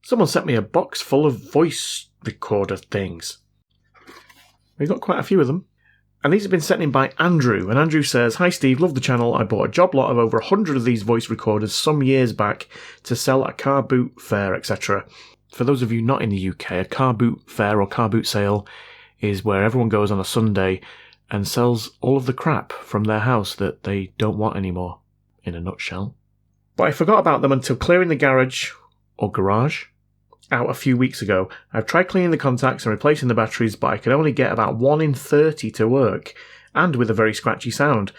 Someone sent me a box full of voice recorder things. We've got quite a few of them. And these have been sent in by Andrew. And Andrew says, "Hi Steve, love the channel. I bought a job lot of over 100 of these voice recorders some years back to sell at a car boot fair, etc. For those of you not in the UK, a car boot fair or car boot sale is where everyone goes on a Sunday and sells all of the crap from their house that they don't want anymore, in a nutshell. But I forgot about them until clearing the garage, or garage, out a few weeks ago. I've tried cleaning the contacts and replacing the batteries, but I can only get about 1 in 30 to work, and with a very scratchy sound.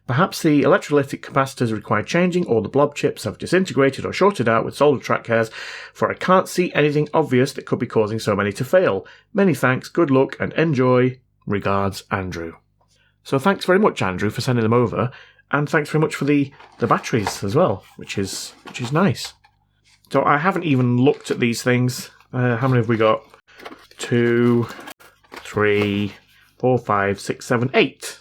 Perhaps the electrolytic capacitors require changing, or the blob chips have disintegrated or shorted out with solder track hairs, for I can't see anything obvious that could be causing so many to fail. Many thanks, good luck, and enjoy. Regards, Andrew." So thanks very much, Andrew, for sending them over, and thanks very much for the batteries as well, which is nice. So I haven't even looked at these things. How many have we got? 2, 3, 4, 5, 6, 7, 8.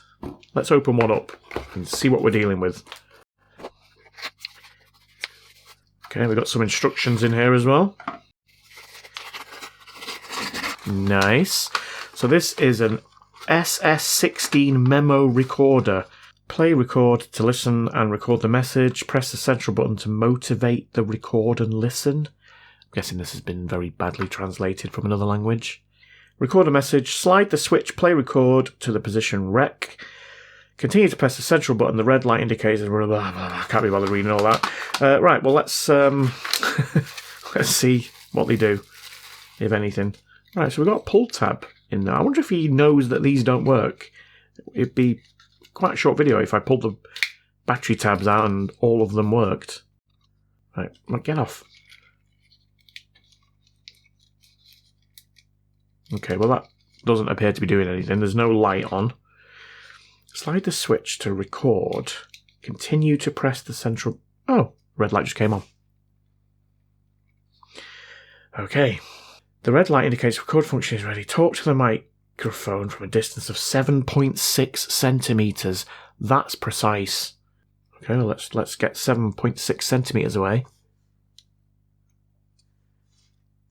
Let's open one up and see what we're dealing with. Okay, we've got some instructions in here as well. Nice. So this is an StezStix memo recorder. Play record to listen and record the message. Press the central button to motivate the record and listen. I'm guessing this has been very badly translated from another language. Record a message. Slide the switch play record to the position rec. Continue to press the central button. The red light indicates... I can't be bothered reading all that. Right, well, let's let's see what they do, if anything. Right, so we've got a pull tab in there. I wonder if he knows that these don't work. It'd be quite a short video if I pulled the battery tabs out and all of them worked. Right, get off. Okay, well that doesn't appear to be doing anything. There's no light on. Slide the switch to record. Continue to press the central... Oh, red light just came on. Okay. The red light indicates record function is ready. Talk to the microphone from a distance of 7.6 centimetres. That's precise. Okay, well, let's get 7.6 centimetres away.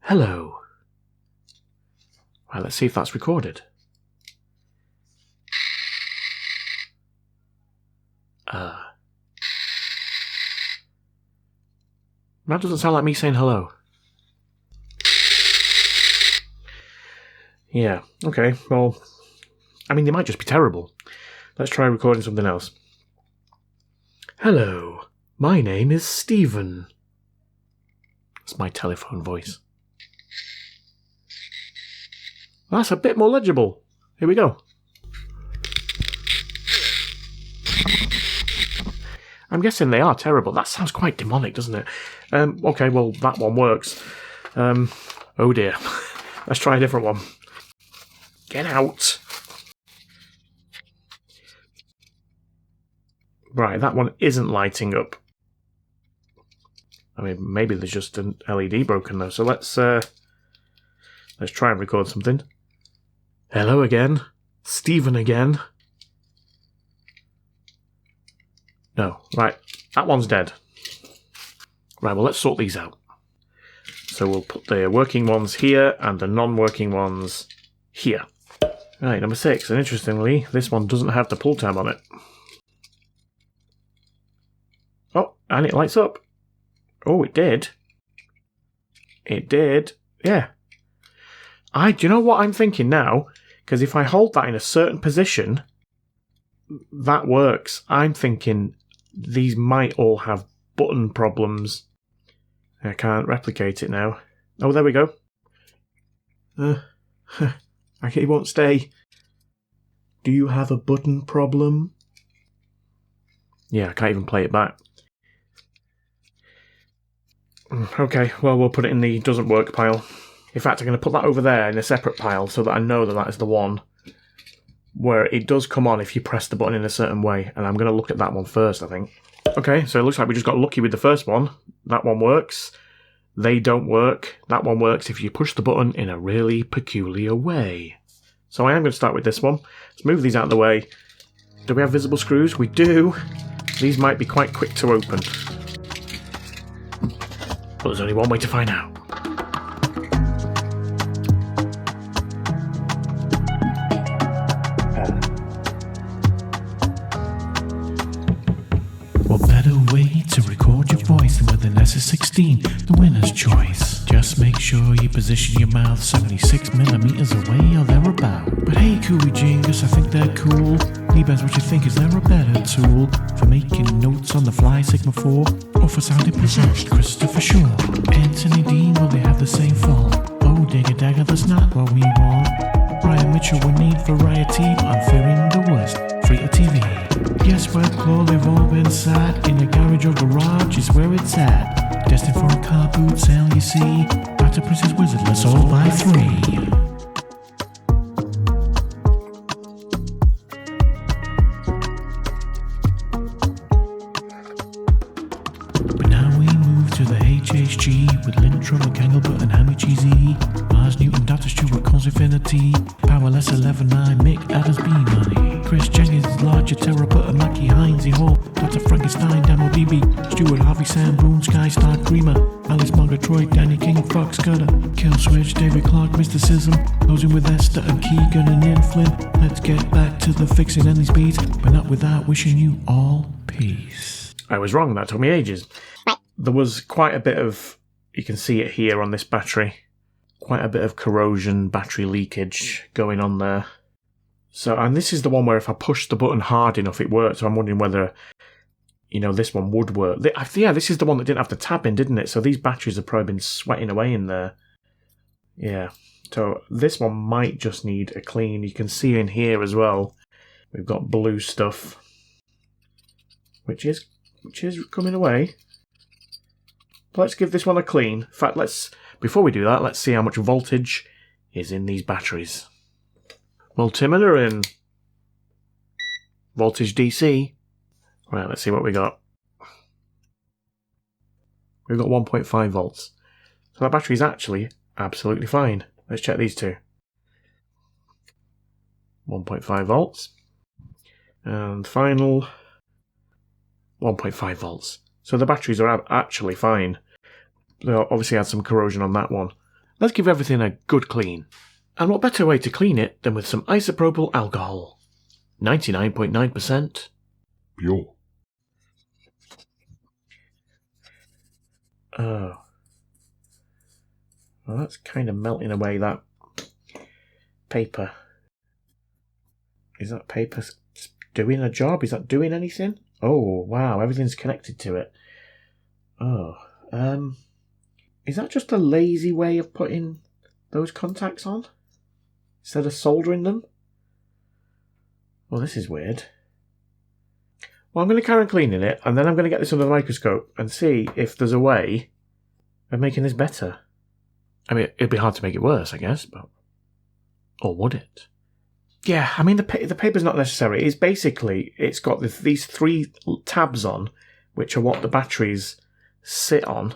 Hello. Right, let's see if that's recorded. That doesn't sound like me saying hello. Yeah, okay, well, I mean, they might just be terrible. Let's try recording something else. Hello, my name is Stephen. That's my telephone voice. That's a bit more legible. Here we go. I'm guessing they are terrible. That sounds quite demonic, doesn't it? Okay, well, that one works. Oh dear. Let's try a different one. Get out. Right, that one isn't lighting up. I mean, maybe there's just an LED broken though. So let's try and record something. Hello again. Stephen again. No, right, that one's dead. Right, well, let's sort these out. So we'll put the working ones here and the non-working ones here. Right, number 6, and interestingly, this one doesn't have the pull tab on it. Oh, and it lights up. Oh, it did. It did, yeah. Do you know what I'm thinking now? Because if I hold that in a certain position, that works. I'm thinking these might all have button problems. I can't replicate it now. Oh, there we go. It won't stay. Do you have a button problem? Yeah, I can't even play it back. Okay, well, we'll put it in the doesn't work pile. In fact, I'm going to put that over there in a separate pile so that I know that that is the one where it does come on if you press the button in a certain way. And I'm going to look at that one first, I think. Okay, so it looks like we just got lucky with the first one. That one works. They don't work. That one works if you push the button in a really peculiar way. So I am going to start with this one. Let's move these out of the way. Do we have visible screws? We do. These might be quite quick to open. But there's only one way to find out. better way to record your voice than with an SS16, the winner's choice. Just make sure you position your mouth 76mm away or thereabout. But hey, Cooey Jingus, I think they're cool. Leebaz, what you think, is there a better tool for making notes on the fly, Sigma 4? Or for sounding possessed, Christopher Shaw? Anthony Dean, will they have the same fault? Oh, Digger Dagger, that's not what we want. Brian Mitchell, we need variety, but I'm fearing the worst. Free to TV. Yes, well, Claw, they've all been sat in a garage or garage is where it's at. Destined for a car boot sale, you see. Back to Princess Wizard, let's all buy 3. To the HHG with Lintron and Kanglebert and Hammy Cheesy, Mars Newton, Dr. Stewart, Cons Infinity, Powerless 11-9, Mick Adams, B Money, Chris Jenkins, Larger Terror, Butter, Mackie, Heinzie Hall, Dr. Frankenstein, Damo DB, Stuart, Harvey, Sam, Boone, Sky Star, Creamer, Alice Margaret, Troy, Danny King, Fox Cutter, Kill Switch, David Clark, Mysticism, closing with Esther and Keegan and Ian Flynn. Let's get back to the fixing and these beats, but not without wishing you all peace. I was wrong, that took me ages. There was quite a bit of, you can see it here on this battery, quite a bit of corrosion, battery leakage going on there. So, and this is the one where if I push the button hard enough it works, so I'm wondering whether, you know, this one would work. Yeah, this is the one that didn't have the tab in, didn't it? So these batteries have probably been sweating away in there. Yeah, so this one might just need a clean. You can see in here as well, we've got blue stuff, which is coming away. Let's give this one a clean. In fact, before we do that, let's see how much voltage is in these batteries. Multimeter in. Voltage DC. Right, let's see what we got. We've got 1.5 volts. So that battery is actually absolutely fine. Let's check these two. 1.5 volts. And final 1.5 volts. So the batteries are actually fine. They obviously had some corrosion on that one. Let's give everything a good clean. And what better way to clean it than with some isopropyl alcohol? 99.9% pure. Oh. Well, that's kind of melting away that paper. Is that paper doing a job? Is that doing anything? Oh, wow, everything's connected to it. Oh, is that just a lazy way of putting those contacts on? Instead of soldering them? Well, this is weird. Well, I'm going to carry on cleaning it, and then I'm going to get this under the microscope and see if there's a way of making this better. I mean, it'd be hard to make it worse, I guess, but... Or would it? Yeah, I mean, the paper's not necessary. It's basically, it's got these 3 tabs on, which are what the batteries sit on.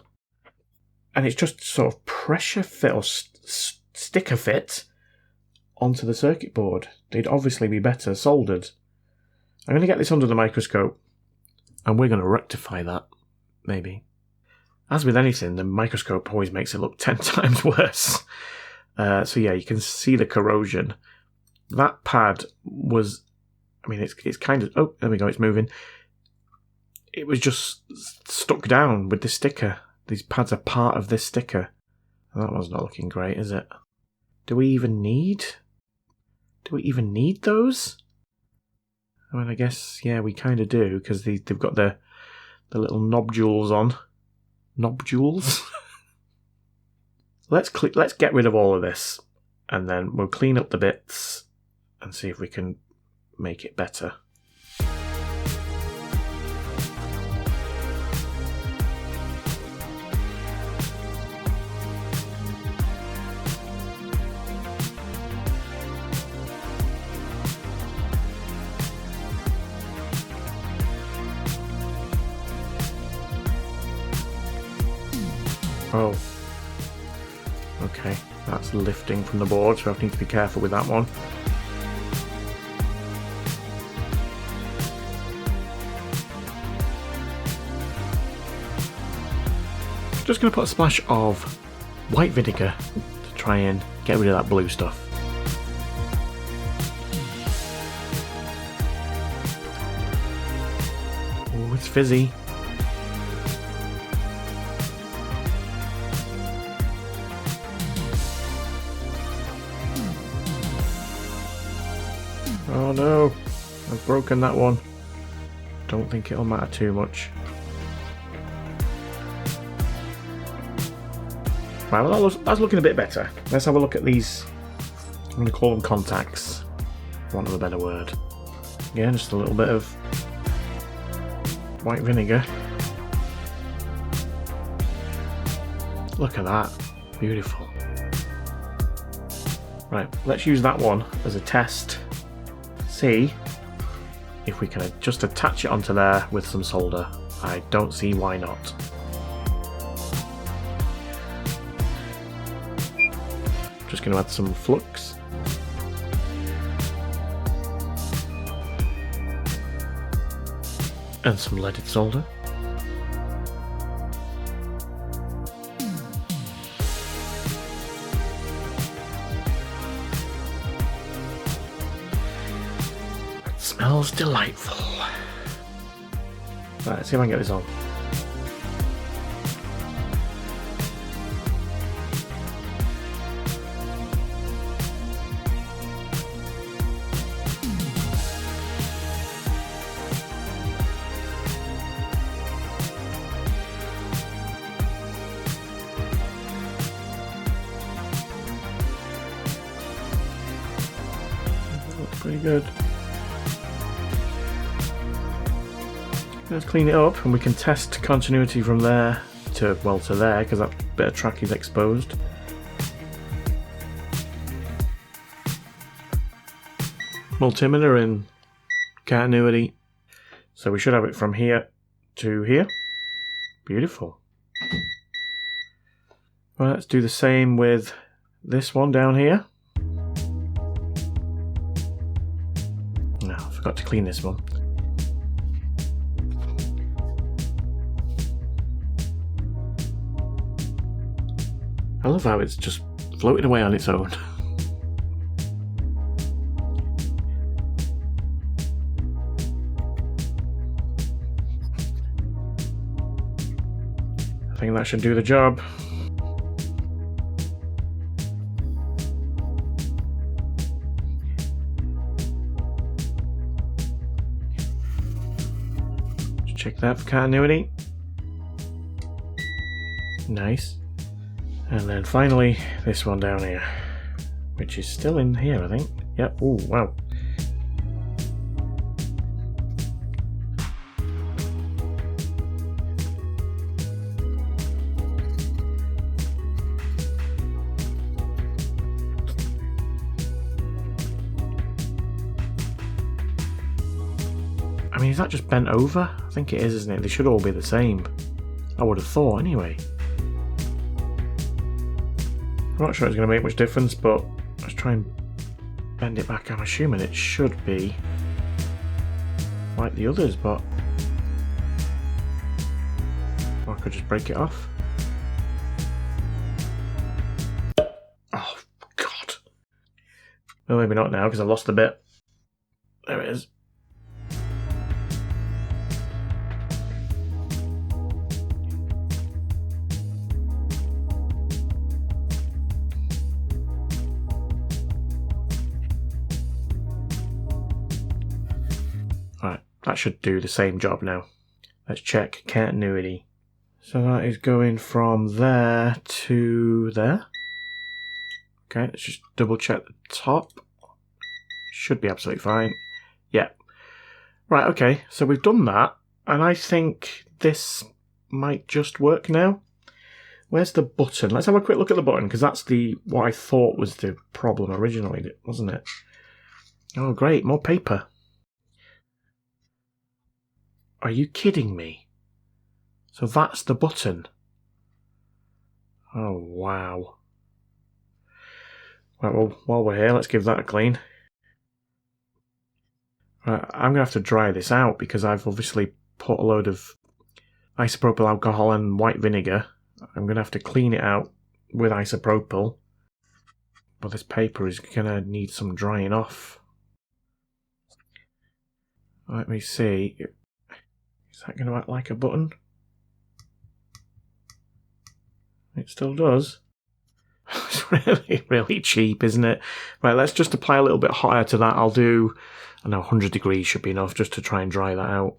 And it's just sort of pressure fit or sticker fit onto the circuit board. They'd obviously be better soldered. I'm going to get this under the microscope, and we're going to rectify that, maybe. As with anything, the microscope always makes it look 10 times worse. So yeah, you can see the corrosion. That pad was, I mean, it's kind of, oh, there we go, it's moving. It was just stuck down with this sticker. These pads are part of this sticker. That one's not looking great, is it? Do we even need those? I mean, I guess, yeah, we kind of do, because they've got the little nodules on. Nodules? Let's get rid of all of this, and then we'll clean up the bits and see if we can make it better. Oh. Okay, that's lifting from the board, so I need to be careful with that one. Just going to put a splash of white vinegar to try and get rid of that blue stuff. Oh, it's fizzy. Oh no, I've broken that one. Don't think it'll matter too much. Right, well that's looking a bit better. Let's have a look at these. I'm going to call them contacts, for want of a better word. Yeah, just a little bit of white vinegar. Look at that. Beautiful. Right, let's use that one as a test. See if we can just attach it onto there with some solder. I don't see why not. Just going to add some flux. And some leaded solder. It smells delightful. Right, let's see if I can get this on. Pretty good. Let's clean it up and we can test continuity from there to, well, to there, because that bit of track is exposed. Multimeter in continuity. So we should have it from here to here. Beautiful. Well, let's do the same with this one down here. No, I forgot to clean this one. I love how it's just floated away on its own. I think that should do the job. Check that for continuity. Nice. And then finally, this one down here, which is still in here, I think. Yep. Oh, wow. I mean, is that just bent over? I think it is, isn't it? They should all be the same. I would have thought, anyway. I'm not sure it's going to make much difference, but let's try and bend it back. I'm assuming it should be like the others, but or I could just break it off. Oh, God. Well, maybe not now, because I've lost the bit. There it is. Right, that should do the same job now. Let's check continuity. So that is going from there to there. Okay, let's just double check the top. Should be absolutely fine. Yeah. Right, okay, so we've done that, and I think this might just work now. Where's the button? Let's have a quick look at the button, because that's what I thought was the problem originally, wasn't it? Oh, great, more paper. Are you kidding me? So that's the button. Oh, wow. Right, well, while we're here, let's give that a clean. Right, I'm going to have to dry this out because I've obviously put a load of isopropyl alcohol and white vinegar. I'm going to have to clean it out with isopropyl. But this paper is going to need some drying off. Let me see. Is that going to act like a button? It still does. really, really cheap, isn't it? Right, let's just apply a little bit hotter to that. I'll do, I know, 100 degrees should be enough just to try and dry that out.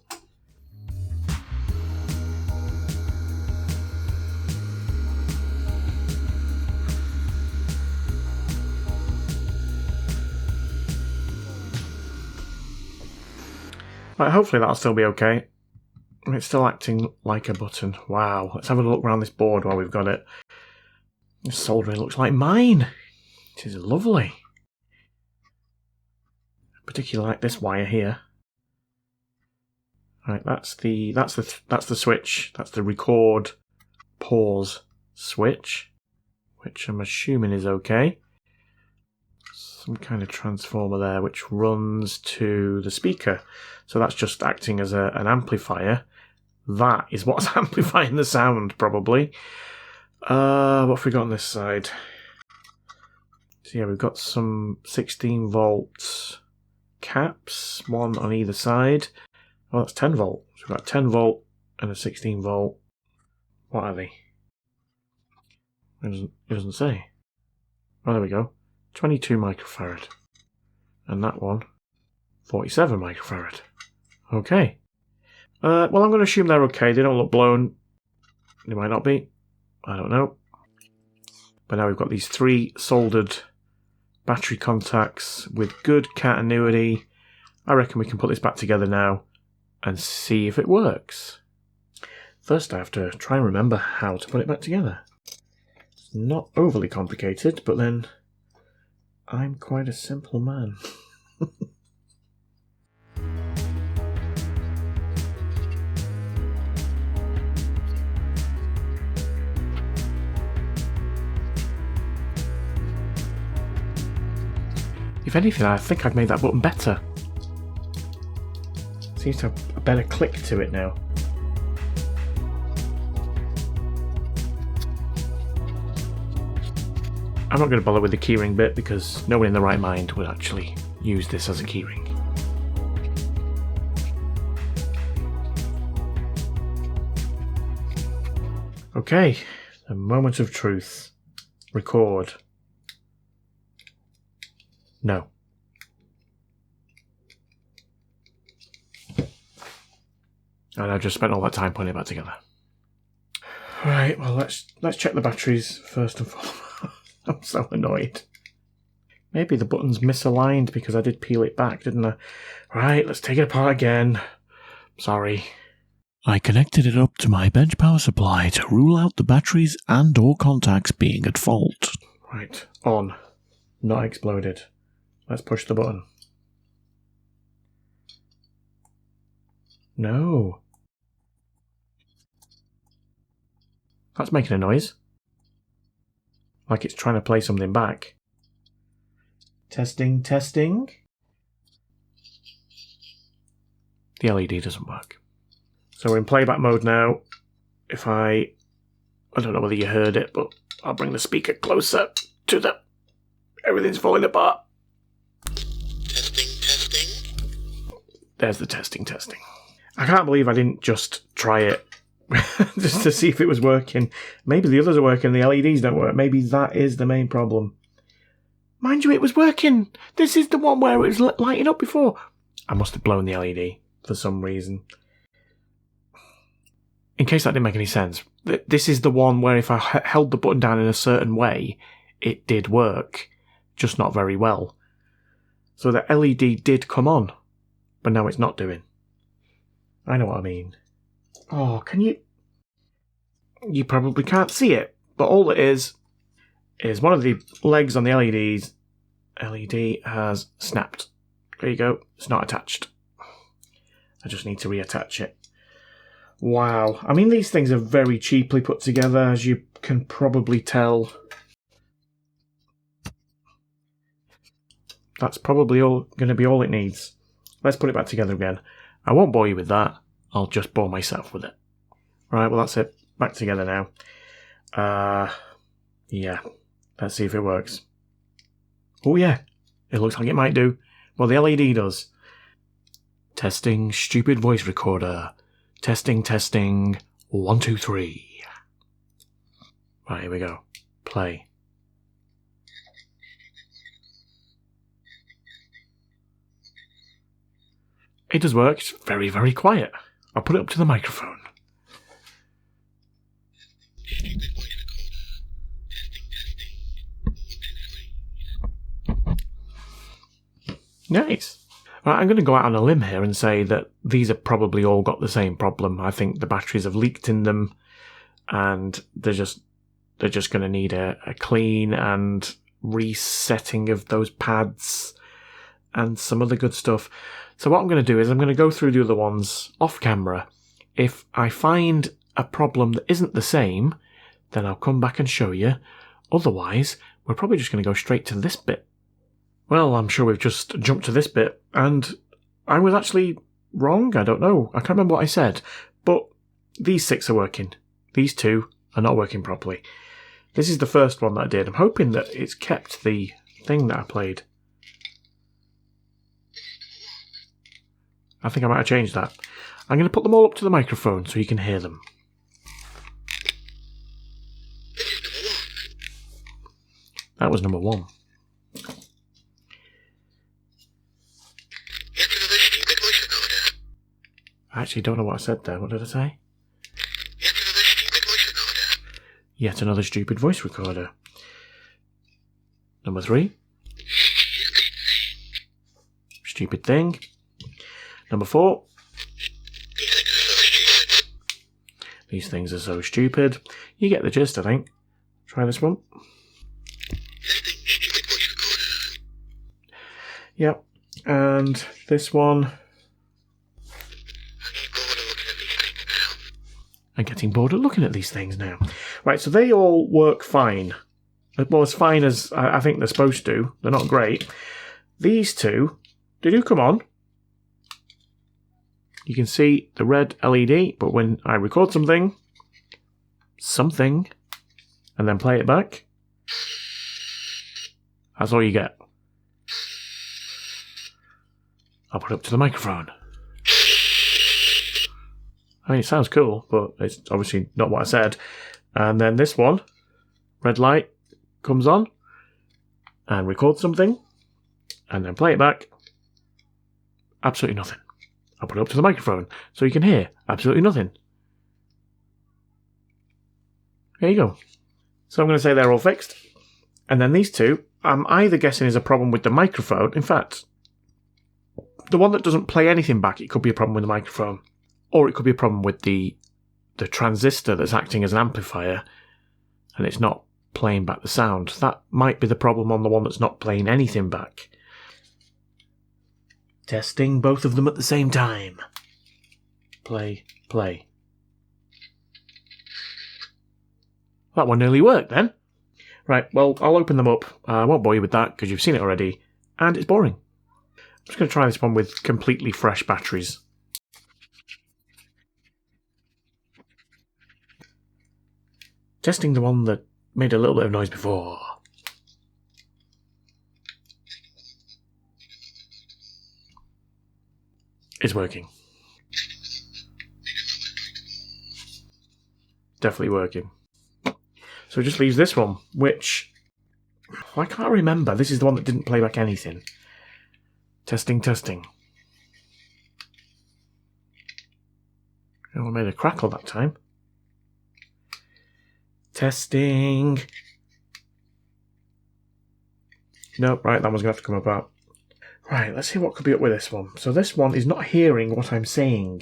Right, hopefully that'll still be okay. It's still acting like a button. Wow, let's have a look around this board while we've got it. This soldering looks like mine. It is lovely. I particularly like this wire here. Right, that's the switch. That's the record pause switch, which I'm assuming is okay. Some kind of transformer there which runs to the speaker. So that's just acting as an amplifier. That is what's amplifying the sound, probably. What have we got on this side? So yeah, we've got some 16 volt caps, one on either side. Oh, that's 10 volt. So we've got 10 volt and a 16 volt. What are they? It doesn't say. Oh, there we go. 22 microfarad. And that one, 47 microfarad. Okay. Well, I'm going to assume they're okay. They don't look blown. They might not be. I don't know. But now we've got these 3 soldered battery contacts with good continuity. I reckon we can put this back together now and see if it works. First, I have to try and remember how to put it back together. It's not overly complicated, but then I'm quite a simple man. If anything, I think I've made that button better. Seems to have a better click to it now. I'm not going to bother with the keyring bit because no one in their right mind would actually use this as a keyring. Okay, the moment of truth. Record. No. And I just spent all that time putting it back together. Right, well let's check the batteries first and foremost. I'm so annoyed. Maybe the button's misaligned because I did peel it back, didn't I? Right, let's take it apart again. Sorry. I connected it up to my bench power supply to rule out the batteries and or contacts being at fault. Right, on. Not exploded. Let's push the button. No. That's making a noise. Like it's trying to play something back. Testing, testing. The LED doesn't work. So we're in playback mode now. If I don't know whether you heard it, but I'll bring the speaker closer to the... Everything's falling apart. Testing, testing. There's the testing. I can't believe I didn't just try it just to see if it was working. Maybe the others are working, the LEDs don't work. Maybe that is the main problem. Mind you, it was working. This is the one where it was lighting up before. I must have blown the LED for some reason. In case that didn't make any sense, this is the one where if I held the button down in a certain way, it did work, just not very well. So the LED did come on, but now it's not doing. I know what I mean. Oh, can you... You probably can't see it, but all it is one of the legs on the LED has snapped. There you go. It's not attached. I just need to reattach it. Wow. I mean, these things are very cheaply put together, as you can probably tell. That's probably going to be all it needs. Let's put it back together again. I won't bore you with that. I'll just bore myself with it. Right, well that's it. Back together now. Yeah. Let's see if it works. Oh yeah. It looks like it might do. Well, the LED does. Testing stupid voice recorder. Testing. 1, 2, 3. Right, here we go. Play. It does work. It's very, very quiet. I'll put it up to the microphone. Stupid voice recorder. Testing, testing. 1, 2, 3. Nice. Right, I'm going to go out on a limb here and say that these have probably all got the same problem. I think the batteries have leaked in them, and they're just going to need a clean and resetting of those pads and some other good stuff. So what I'm going to do is I'm going to go through the other ones off camera. If I find a problem that isn't the same, then I'll come back and show you. Otherwise, we're probably just going to go straight to this bit. Well, I'm sure we've just jumped to this bit, and I was actually wrong. I don't know. I can't remember what I said. But these 6 are working. These 2 are not working properly. This is the first one that I did. I'm hoping that it's kept the thing that I played. I think I might have changed that. I'm going to put them all up to the microphone so you can hear them. That was number 1. Yet another stupid voice recorder. I actually don't know what I said there. What did I say? Yet another stupid voice recorder. Yet another stupid voice recorder. Number 3. Stupid thing. Number 4. These things are so stupid. These things are so stupid. You get the gist, I think. Try this one. Testing, stupid voice recorder. Yep. And this one. I'm getting bored of looking at these things now. I'm getting bored of looking at these things now. Right, so they all work fine. Well, as fine as I think they're supposed to. They're not great. These 2, they do come on. You can see the red LED, but when I record something, and then play it back, that's all you get. I'll put it up to the microphone. I mean, it sounds cool, but it's obviously not what I said. And then this one, red light, comes on, and records something, and then play it back. Absolutely nothing. I'll put it up to the microphone so you can hear absolutely nothing. There you go. So I'm going to say they're all fixed. And then these 2, I'm either guessing is a problem with the microphone. In fact, the one that doesn't play anything back, it could be a problem with the microphone. Or it could be a problem with the transistor that's acting as an amplifier and it's not playing back the sound. That might be the problem on the one that's not playing anything back. Testing both of them at the same time. Play, play. That one nearly worked then. Right, well, I'll open them up. I won't bore you with that because you've seen it already. And it's boring. I'm just going to try this one with completely fresh batteries. Testing the one that made a little bit of noise before. It's working. Definitely working. So it just leaves this one, which I can't remember. This is the one that didn't play back anything. Testing, testing. Oh, I made a crackle that time. Testing. Nope, right, that one's going to have to come apart. Right, let's see what could be up with this one. So this one is not hearing what I'm saying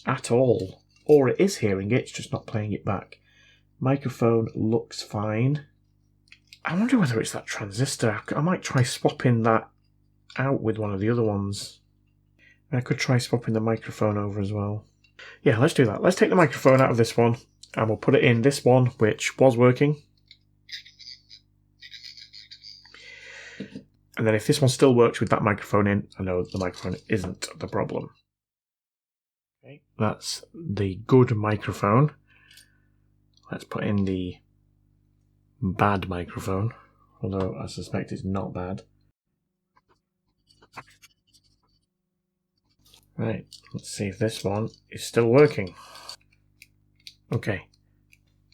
at all. Or it is hearing it, it's just not playing it back. Microphone looks fine. I wonder whether it's that transistor. I might try swapping that out with one of the other ones. And I could try swapping the microphone over as well. Yeah, let's do that. Let's take the microphone out of this one and we'll put it in this one, which was working. And then if this one still works with that microphone in, I know the microphone isn't the problem. Okay, that's the good microphone. Let's put in the bad microphone, although I suspect it's not bad. Right, let's see if this one is still working. Okay.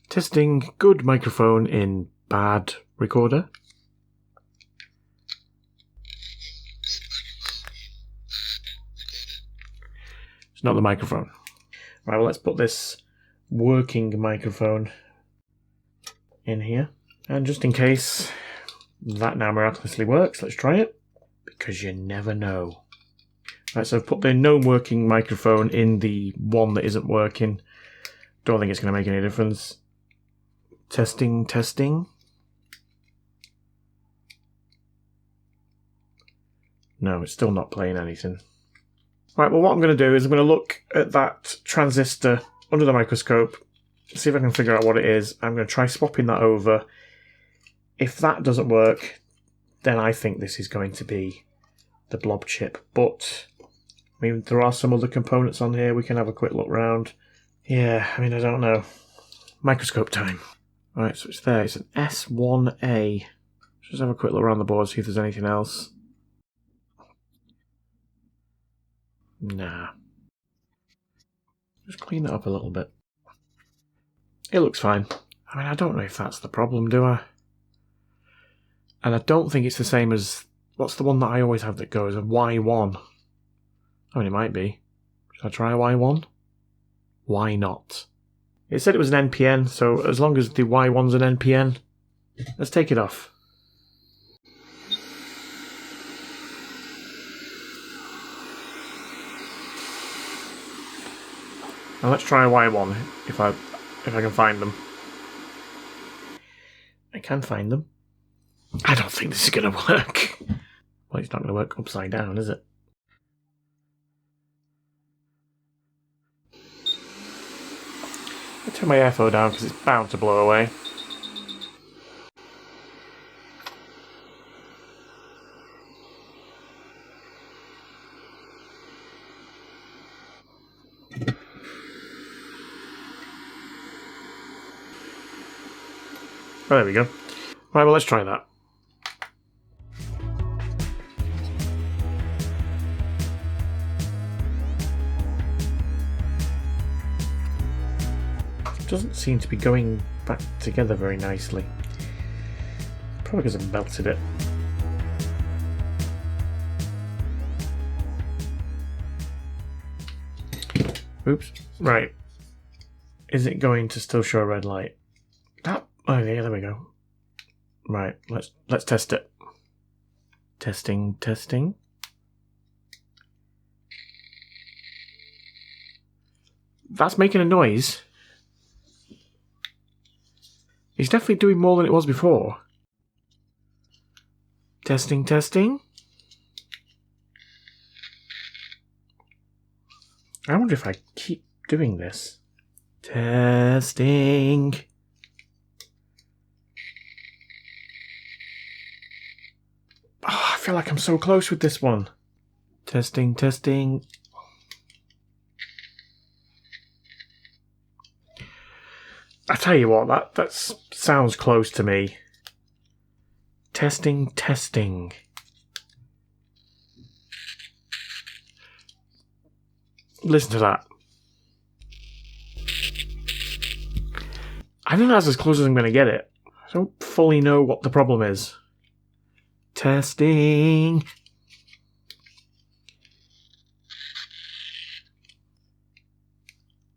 Testing good microphone in bad recorder. It's not the microphone. Right, well, let's put this working microphone in here. And just in case that now miraculously works, let's try it. Because you never know. Right, so I've put the non-working microphone in the one that isn't working. Don't think it's going to make any difference. Testing, testing. No, it's still not playing anything. Right, well, what I'm going to do is I'm going to look at that transistor under the microscope, see if I can figure out what it is. I'm going to try swapping that over. If that doesn't work, then I think this is going to be the blob chip. But, I mean, there are some other components on here. We can have a quick look round. Yeah, I mean, I don't know. Microscope time. Right, so it's there. It's an S1A. Just have a quick look around the board, see if there's anything else. Nah. Just clean that up a little bit. It looks fine. I mean, I don't know if that's the problem, do I? And I don't think it's the same as... What's the one that I always have that goes? A Y1. I mean, it might be. Should I try a Y1? Why not? It said it was an NPN, so as long as the Y1's an NPN, let's take it off. Now let's try a Y1 if I can find them. I can find them. I don't think this is going to work. Well, it's not going to work upside down, is it? I'll turn my airflow down because it's bound to blow away. Oh, there we go. Right, well, let's try that. Doesn't seem to be going back together very nicely. Probably because I've melted it. Oops. Right. Is it going to still show a red light? Oh yeah, there we go. Right, let's test it. Testing, testing. That's making a noise. It's definitely doing more than it was before. Testing, testing. I wonder if I keep doing this. Testing. Oh, I feel like I'm so close with this one. Testing, testing. I tell you what, that sounds close to me. Testing, testing. Listen to that. I think that's as close as I'm going to get it. I don't fully know what the problem is. Testing.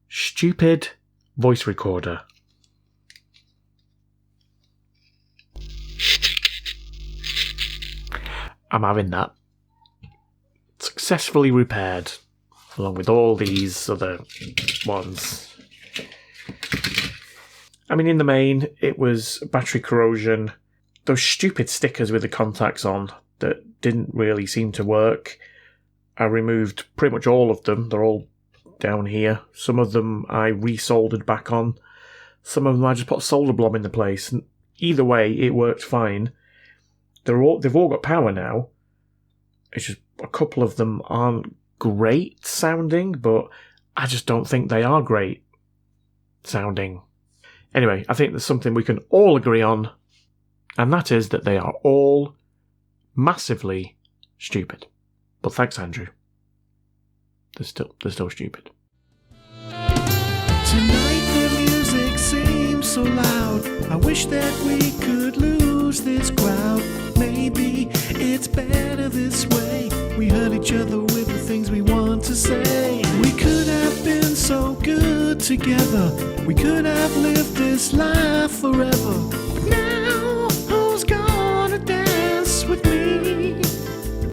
Stupid voice recorder. I'm having that. Successfully repaired, along with all these other ones. I mean, in the main, it was battery corrosion. Those stupid stickers with the contacts on that didn't really seem to work. I removed pretty much all of them. They're all down here. Some of them I resoldered back on. Some of them I just put a solder blob in the place. And either way, it worked fine. They've all got power now. It's just a couple of them aren't great sounding, but I just don't think they are great sounding. Anyway, I think there's something we can all agree on, and that is that they are all massively stupid. But thanks, Andrew. They're still stupid. Tonight the music seems so loud. I wish that we could lose this crowd. Maybe it's better this way. We hurt each other with the things we want to say. We could together, we could have lived this life forever. But now